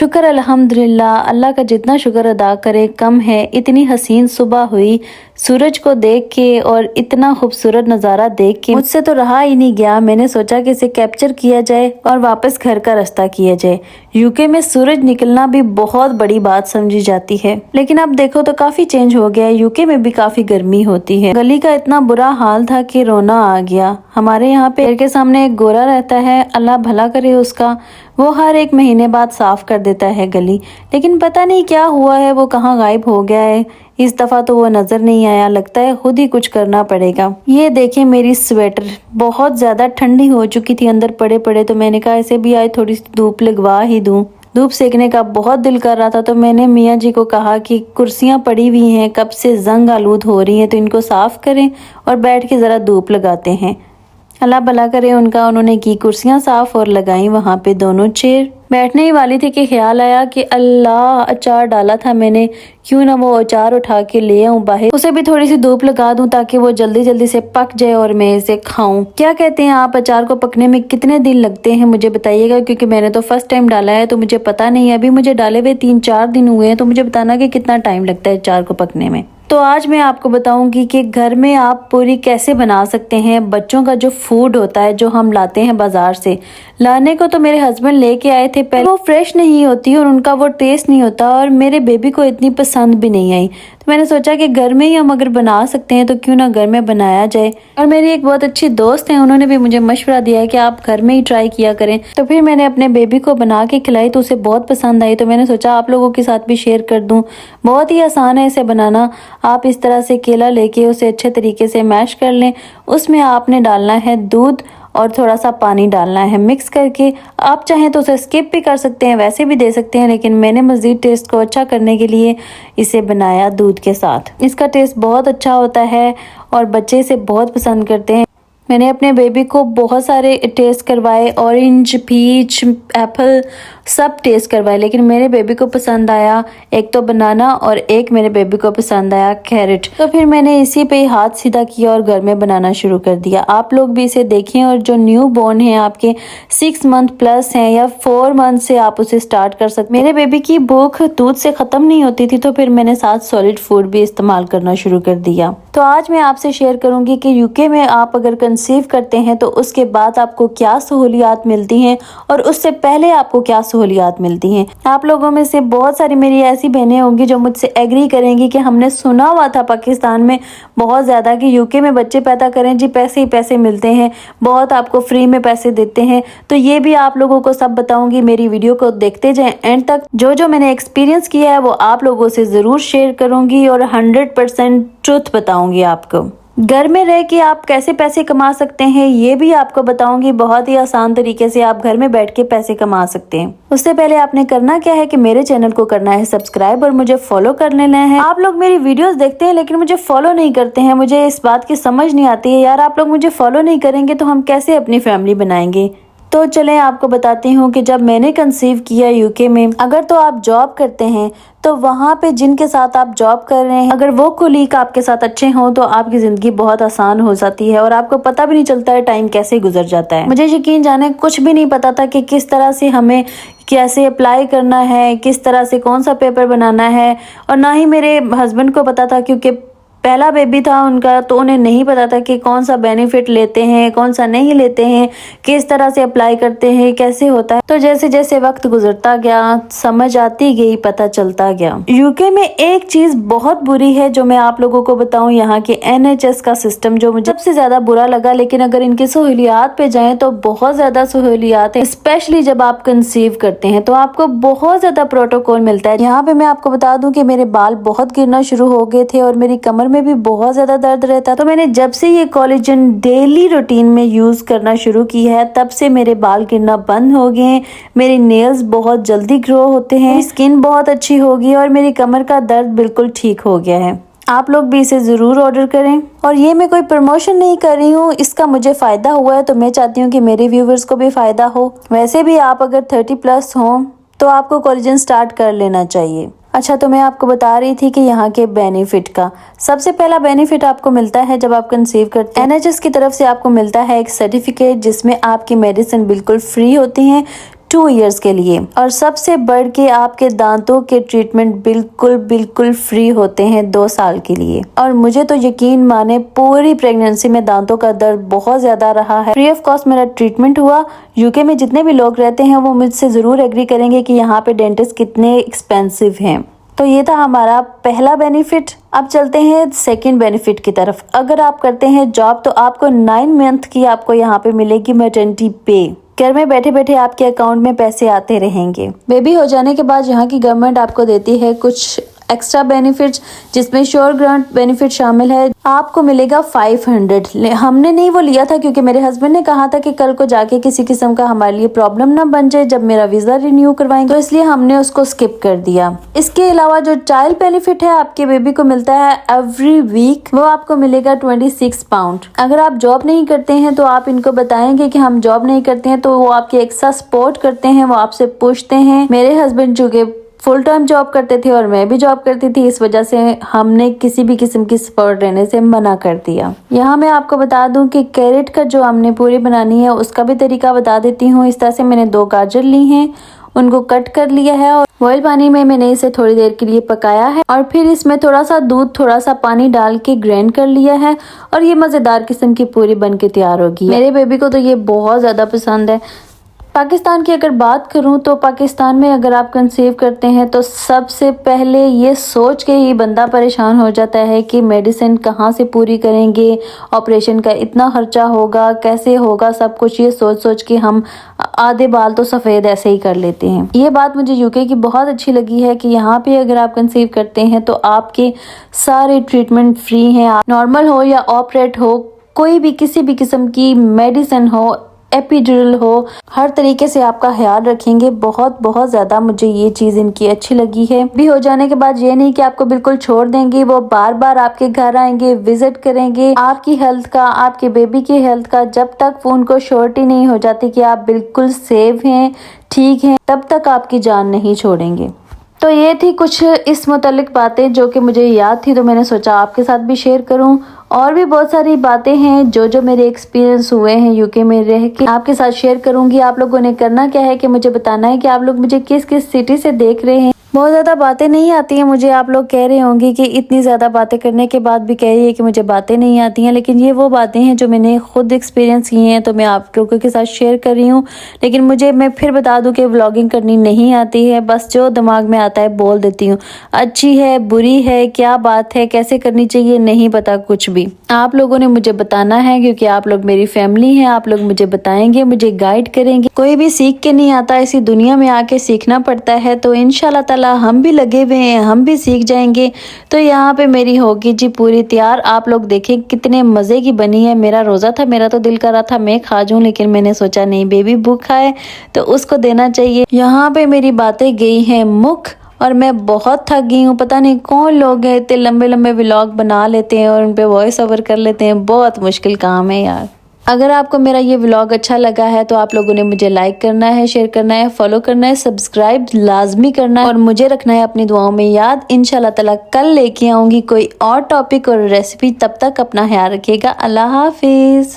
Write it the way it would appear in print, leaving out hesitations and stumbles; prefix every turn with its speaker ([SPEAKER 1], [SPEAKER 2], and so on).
[SPEAKER 1] शुक्र अल्हम्दुलिल्लाह, अल्लाह का जितना शुक्र अदा करे कम है। इतनी हसीन सुबह हुई, सूरज को देख के और इतना खूबसूरत नज़ारा देख के मुझसे तो रहा ही नहीं गया। मैंने सोचा कि इसे कैप्चर किया जाए और वापस घर का रास्ता किया जाए। यूके में सूरज निकलना भी बहुत बड़ी बात समझी जाती है, लेकिन अब देखो तो काफ़ी चेंज हो गया है। यूके में भी काफ़ी गर्मी होती है। गली का इतना बुरा हाल था कि रोना आ गया। हमारे यहाँ पे घर के सामने एक गोरा रहता है, अल्लाह भला करे उसका। वो हर एक महीने बाद साफ कर देता है गली, लेकिन पता नहीं क्या हुआ है, वो कहाँ गायब हो गया है। इस दफ़ा तो वो नज़र नहीं आया। लगता है खुद ही कुछ करना पड़ेगा। ये देखें मेरी स्वेटर बहुत ज़्यादा ठंडी हो चुकी थी अंदर पड़े पड़े, तो मैंने कहा इसे भी आज थोड़ी सी धूप लगवा ही दूँ। धूप सेकने का बहुत दिल कर रहा था, तो मैंने मियाँ जी को कहा कि कुर्सियाँ पड़ी हुई हैं, कब से जंग आलूद हो रही हैं, तो इनको साफ़ करें और बैठ के ज़रा धूप लगाते हैं। अल्लाह भला करे उनका। उन्होंने की कुर्सियाँ साफ़ और लगाई वहाँ पे दोनों चेयर। बैठने ही वाली थी कि ख्याल आया कि अल्लाह अचार डाला था मैंने, क्यों ना वो अचार उठा के ले आऊँ बाहर, उसे भी थोड़ी सी धूप लगा दूं ताकि वो जल्दी जल्दी से पक जाए और मैं इसे खाऊं। क्या कहते हैं आप, अचार को पकने में कितने दिन लगते हैं मुझे बताइएगा, क्योंकि मैंने तो फर्स्ट टाइम डाला है तो मुझे पता नहीं है। अभी मुझे डाले हुए 3-4 दिन हुए हैं, तो मुझे बताना कि कितना टाइम लगता है अचार को पकने में। तो आज मैं आपको बताऊंगी कि घर में आप पूरी कैसे बना सकते हैं। बच्चों का जो फूड होता है जो हम लाते हैं बाजार से, लाने को तो मेरे हस्बैंड लेके आए थे, पहले वो फ्रेश नहीं होती और उनका वो टेस्ट नहीं होता और मेरे बेबी को इतनी पसंद भी नहीं आई। तो मैंने सोचा कि घर में ही हम अगर बना सकते हैं तो क्यों ना घर में बनाया जाए। और मेरी एक बहुत अच्छी दोस्त है, उन्होंने भी मुझे मशवरा दिया है कि आप घर में ही ट्राई किया करें। तो फिर मैंने अपने बेबी को बना के खिलाई तो उसे बहुत पसंद आई, तो मैंने सोचा आप लोगों के साथ भी शेयर कर दूं। बहुत ही आसान है इसे बनाना। आप इस तरह से केला लेके उसे अच्छे तरीके से मैश कर लें। उसमें आपने डालना है दूध और थोड़ा सा पानी डालना है मिक्स करके। आप चाहें तो उसे स्किप भी कर सकते हैं, वैसे भी दे सकते हैं, लेकिन मैंने मज़ीद टेस्ट को अच्छा करने के लिए इसे बनाया दूध के साथ। इसका टेस्ट बहुत अच्छा होता है और बच्चे इसे बहुत पसंद करते हैं। मैंने अपने बेबी को बहुत सारे टेस्ट करवाए, ऑरेंज, पीच, एप्पल सब टेस्ट करवाए, लेकिन मेरे बेबी को पसंद आया एक तो बनाना और एक मेरे बेबी को पसंद आया कैरेट। तो फिर मैंने इसी पे हाथ सीधा किया और घर में बनाना शुरू कर दिया। आप लोग भी इसे देखें और जो न्यू बॉर्न है आपके 6 मंथ प्लस हैं या 4 मंथ से आप उसे स्टार्ट कर सकते। मेरे बेबी की भूख दूध से ख़त्म नहीं होती थी, तो फिर मैंने साथ सॉलिड फूड भी इस्तेमाल करना शुरू कर दिया। तो आज मैं आपसे शेयर करूँगी कि यूके में आप अगर कंसीव करते हैं तो उसके बाद आपको क्या सहूलियात मिलती हैं और उससे पहले आपको क्या सहूलियात मिलती हैं। आप लोगों में से बहुत सारी मेरी ऐसी बहनें होंगी जो मुझसे एग्री करेंगी कि हमने सुना हुआ था पाकिस्तान में बहुत ज़्यादा कि यूके में बच्चे पैदा करें जी पैसे ही पैसे मिलते हैं, बहुत आपको फ्री में पैसे देते हैं। तो ये भी आप लोगों को सब बताऊंगी। मेरी वीडियो को देखते जाएं एंड तक। जो मैंने एक्सपीरियंस किया है वो आप लोगों से ज़रूर शेयर करूँगी और 100% ट्रुथ बताऊँगी आपको। घर में रह के आप कैसे पैसे कमा सकते हैं ये भी आपको बताऊंगी। बहुत ही आसान तरीके से आप घर में बैठ के पैसे कमा सकते हैं। उससे पहले आपने करना क्या है कि मेरे चैनल को करना है सब्सक्राइब और मुझे फॉलो कर लेना है। आप लोग मेरी वीडियोस देखते हैं लेकिन मुझे फॉलो नहीं करते हैं। मुझे इस बात की समझ नहीं आती है यार, आप लोग मुझे फॉलो नहीं करेंगे तो हम कैसे अपनी फैमिली बनाएंगे। तो चलें आपको बताती हूँ कि जब मैंने कंसीव किया यूके में, अगर तो आप जॉब करते हैं तो वहाँ पे जिनके साथ आप जॉब कर रहे हैं अगर वो कोलीग आपके साथ अच्छे हों तो आपकी ज़िंदगी बहुत आसान हो जाती है और आपको पता भी नहीं चलता है टाइम कैसे गुजर जाता है। मुझे यकीन जाने कुछ भी नहीं पता था कि किस तरह से हमें कैसे अप्लाई करना है, किस तरह से कौन सा पेपर बनाना है, और ना ही मेरे हस्बैंड को पता था क्योंकि पहला बेबी था उनका, तो उन्हें नहीं पता था कि कौन सा बेनिफिट लेते हैं कौन सा नहीं लेते हैं, किस तरह से अप्लाई करते हैं, कैसे होता है। तो जैसे जैसे वक्त गुजरता गया समझ आती गई, पता चलता गया। यूके में एक चीज़ बहुत बुरी है जो मैं आप लोगों को बताऊं, यहाँ के NHS का सिस्टम जो मुझे सबसे ज़्यादा बुरा लगा। लेकिन अगर इनकी सहूलियात पे जाएं तो बहुत ज़्यादा सहूलियात है, स्पेशली जब आप कंसीव करते हैं तो आपको बहुत ज़्यादा प्रोटोकॉल मिलता है। यहाँ पे मैं आपको बता दूं कि मेरे बाल बहुत गिरना शुरू हो गए थे और मेरी कमर में भी बहुत ज्यादा दर्द रहता। तो मैंने जब से ये कोलेजन डेली रूटीन में यूज करना शुरू की है तब से मेरे बाल गिरना बंद हो गए हैं। मेरे नेल्स बहुत जल्दी ग्रो होते हैं, स्किन बहुत अच्छी हो गई और मेरी कमर का दर्द बिल्कुल ठीक हो गया है। आप लोग भी इसे ज़रूर ऑर्डर करें। और ये मैं कोई प्रमोशन नहीं कर रही हूँ, इसका मुझे फ़ायदा हुआ है तो मैं चाहती हूँ कि मेरे व्यूवर्स को भी फ़ायदा हो। वैसे भी आप अगर 30+ हों तो आपको कोलेजन स्टार्ट कर लेना चाहिए। अच्छा, तो मैं आपको बता रही थी कि यहाँ के बेनिफिट का सबसे पहला बेनिफिट आपको मिलता है जब आप कंसीव करते हैं। NHS की तरफ से आपको मिलता है एक सर्टिफिकेट जिसमें आपकी मेडिसिन बिल्कुल फ्री होती हैं। 2 इयर्स के लिए। और सबसे बढ़ के आपके दांतों के ट्रीटमेंट बिल्कुल फ्री होते हैं 2 साल के लिए। और मुझे तो यकीन माने पूरी प्रेगनेंसी में दांतों का दर्द बहुत ज्यादा रहा है। फ्री ऑफ कॉस्ट मेरा ट्रीटमेंट हुआ। यूके में जितने भी लोग रहते हैं वो मुझसे जरूर एग्री करेंगे कि यहाँ पे डेंटिस्ट कितने एक्सपेंसिव हैं। तो ये था हमारा पहला बेनिफिट। अब चलते हैं सेकंड बेनिफिट की तरफ। अगर आप करते हैं जॉब तो आपको 9 मंथ की आपको यहाँ पे मिलेगी मैटरनिटी पे। घर में बैठे बैठे आपके अकाउंट में पैसे आते रहेंगे। बेबी हो जाने के बाद यहाँ की गवर्नमेंट आपको देती है कुछ एक्स्ट्रा बेनिफिट्स, जिसमें श्योर ग्रांट बेनिफिट शामिल है। आपको मिलेगा 500। हमने नहीं वो लिया था क्योंकि मेरे हस्बैंड ने कहा था कि कल को जाके किसी किस्म का हमारे लिए प्रॉब्लम ना बन जाए जब मेरा वीजा रिन्यू करवाएंगे, तो इसलिए हमने उसको स्किप कर दिया। इसके अलावा जो चाइल्ड बेनिफिट है आपके बेबी को मिलता है एवरी वीक, वो आपको मिलेगा 26 पाउंड। अगर आप जॉब नहीं करते हैं तो आप इनको बताएंगे कि हम जॉब नहीं करते हैं, तो वो आपके एक्स्ट्रा सपोर्ट करते हैं। वो आपसे पूछते हैं। मेरे हस्बैंड जो कि फुल टाइम जॉब करते थे और मैं भी जॉब करती थी, इस वजह से हमने किसी भी किस्म की सपोर्ट लेने से मना कर दिया। यहाँ मैं आपको बता दूं कि कैरेट का जो हमने पूरी बनानी है उसका भी तरीका बता देती हूँ। इस तरह से मैंने 2 गाजर ली हैं, उनको कट कर लिया है और बॉयल पानी में मैंने इसे थोड़ी देर के लिए पकाया है और फिर इसमें थोड़ा सा दूध थोड़ा सा पानी डाल के ग्राइंड कर लिया है और ये मजेदार किस्म की पूरी बन के तैयार होगी। मेरे बेबी को तो ये बहुत ज्यादा पसंद है। पाकिस्तान की अगर बात करूं तो पाकिस्तान में अगर आप कंसीव करते हैं तो सबसे पहले ये सोच के ही बंदा परेशान हो जाता है कि मेडिसिन कहाँ से पूरी करेंगे, ऑपरेशन का इतना खर्चा होगा, कैसे होगा, सब कुछ ये सोच के हम आधे बाल तो सफ़ेद ऐसे ही कर लेते हैं। ये बात मुझे यूके की बहुत अच्छी लगी है कि यहाँ पे अगर आप कंसीव करते हैं तो आपके सारे ट्रीटमेंट फ्री हैं। आप नॉर्मल हो या ऑपरेट हो, कोई भी किसी भी किस्म की मेडिसिन हो, एपिड्यूरल हो, हर तरीके से आपका ख्याल रखेंगे। बहुत ज़्यादा मुझे ये चीज़ इनकी अच्छी लगी है। भी हो जाने के बाद ये नहीं कि आपको बिल्कुल छोड़ देंगे, वो बार बार आपके घर आएंगे, विजिट करेंगे आपकी हेल्थ का, आपके बेबी की हेल्थ का। जब तक वो उनको श्योरिटी नहीं हो जाती कि आप बिल्कुल सेफ हैं, ठीक हैं, तब तक आपकी जान नहीं छोड़ेंगे। तो ये थी कुछ इस मुतालिक बातें जो कि मुझे याद थी, तो मैंने सोचा आपके साथ भी शेयर करूं। और भी बहुत सारी बातें हैं जो मेरे एक्सपीरियंस हुए हैं यूके में रह के, आपके साथ शेयर करूंगी। आप लोगों ने करना क्या है कि मुझे बताना है कि आप लोग मुझे किस किस सिटी से देख रहे हैं। बहुत ज़्यादा बातें नहीं आती हैं मुझे। आप लोग कह रहे होंगे कि इतनी ज़्यादा बातें करने के बाद भी कह रही है कि मुझे बातें नहीं आती हैं, लेकिन ये वो बातें हैं जो मैंने खुद एक्सपीरियंस की हैं, तो मैं आप लोगों के साथ शेयर कर रही हूँ। लेकिन मैं फिर बता दूँ कि व्लॉगिंग करनी नहीं आती है, बस जो दिमाग में आता है बोल देती हूँ। अच्छी है, बुरी है, क्या बात है, कैसे करनी चाहिए, नहीं पता कुछ भी। आप लोगों ने मुझे बताना है क्योंकि आप लोग मेरी फैमिली हैं। आप लोग मुझे बताएंगे, मुझे गाइड करेंगे। कोई भी सीख के नहीं आता, इसी दुनिया में आके सीखना पड़ता है। तो इंशाल्लाह ताला हम भी लगे हुए हैं, हम भी सीख जाएंगे। तो यहाँ पे मेरी होगी जी पूरी तैयार। आप लोग देखें कितने मज़े की बनी है। मेरा रोज़ा था, मेरा तो दिल कर रहा था मैं खा जाऊँ, लेकिन मैंने सोचा नहीं, बेबी भूखा है तो उसको देना चाहिए। यहाँ पे मेरी बातें गई हैं मुख और मैं बहुत थक गई हूँ। पता नहीं कौन लोग हैं इतने लंबे लंबे व्लॉग बना लेते हैं और उन पे वॉइस ओवर कर लेते हैं। बहुत मुश्किल काम है यार। अगर आपको मेरा ये व्लॉग अच्छा लगा है तो आप लोगों ने मुझे लाइक करना है, शेयर करना है, फॉलो करना है, सब्सक्राइब लाजमी करना है और मुझे रखना है अपनी दुआओं में याद। इंशाल्लाह ताला कल लेके आऊंगी कोई और टॉपिक और रेसिपी। तब तक अपना ख्याल रखिएगा। अल्लाह हाफिज।